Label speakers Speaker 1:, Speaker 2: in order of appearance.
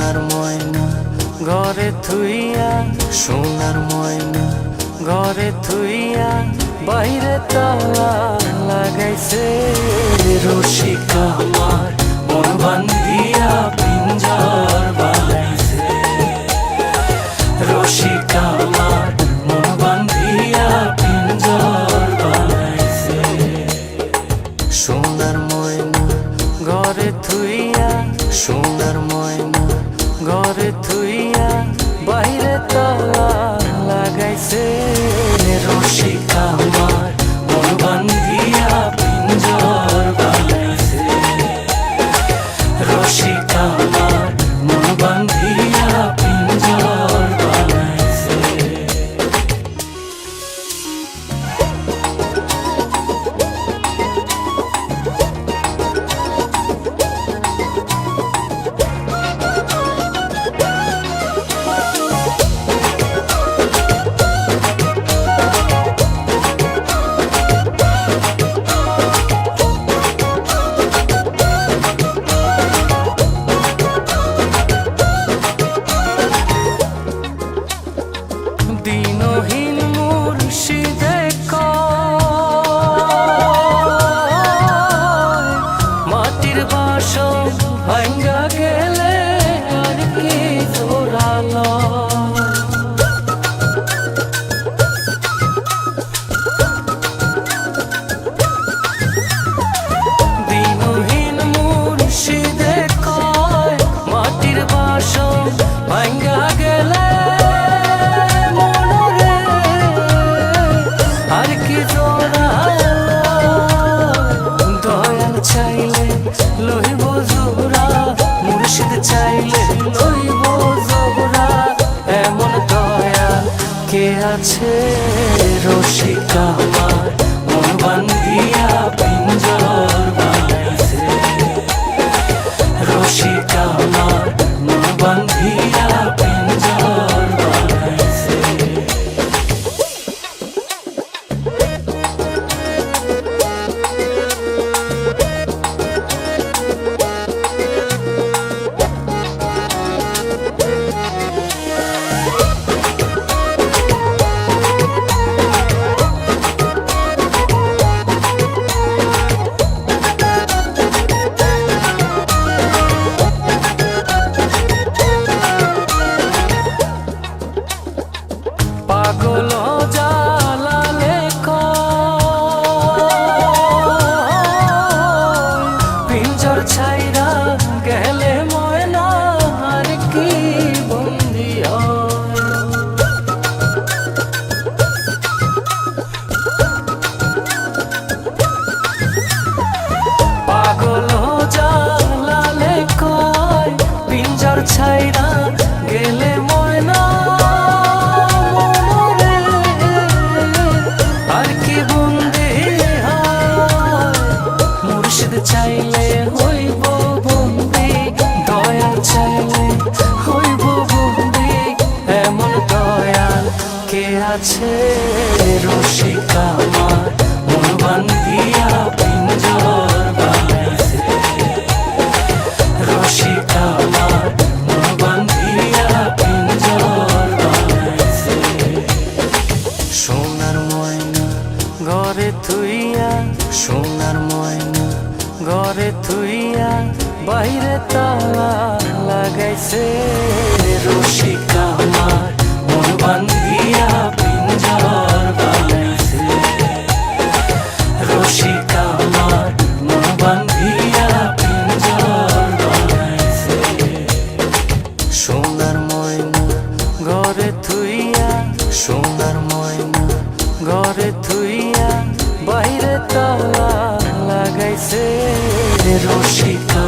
Speaker 1: সোনার ময়না ঘরে থুইয়া, সোনার ময়না ঘরে থুইয়া, বাইরে তালা লাগাইছে রসিকা আমার মন বান্ধিয়া পিঞ্জর বানাইছে। রসিকা আমার মন বান্ধিয়া পিঞ্জর বানাইছে। সোনার ময়না ঘরে থুইয়া, সোনার ময়না ঘরে থুইয়া, বাইরে তালা লাগাইছে রসিকা আমার মন বান্ধিয়া পিঞ্জর বানাইছে। রসিকা আমার মন বান্ধিয়া পিঞ্জর বানাইছে। দিনহীন মুর্শিদে কয়, মাটির বাসন ভাঙ্গা গেলে আর কি জোড়ালো। দিনহীন মুর্শিদে কয়, মাটির বাসন ভাঙ্গা গেলে লইব জোড়া, মুর্শিদ চাইলে লইব জোড়া, এমন দয়া কে আছে রসিকা আমার মন বান্ধিয়া পিঞ্জর বানাইছে। রসিকা আমার মন বান্ধিয়া পিঞ্জর বানাইছে। পাগল জালালে কয়, পিঞ্জর ছাইরা গেলে ময়না আর কি বন্দি হয়। পাগল জালালে কয়, পিঞ্জর ছাইরা গেলে ময়না চাইলে হইব বন্দি, দয়া চাইলে হইব বন্দি, এমন দয়াল কে আছে রসিকা আমার মন বান্ধিয়া পিঞ্জর বানাইছে। রসিকা আমার মন বান্ধিয়া পিঞ্জর বানাইছে। সোনার ময়না ঘরে থুইয়া, সোনার ময়না ঘরে থুইয়া, বাইরে তালা লাগাইছে রসিকা আমার মন বান্ধিয়া পিঞ্জর বানাইছে। রসিকা আমার মন বান্ধিয়া পিঞ্জর বানাইছে। সোনার ময়না ঘরে থুইয়া, সোনার ময়না ঘরে থুইয়া, বাইরে তালা লাগাইছে রসিকা।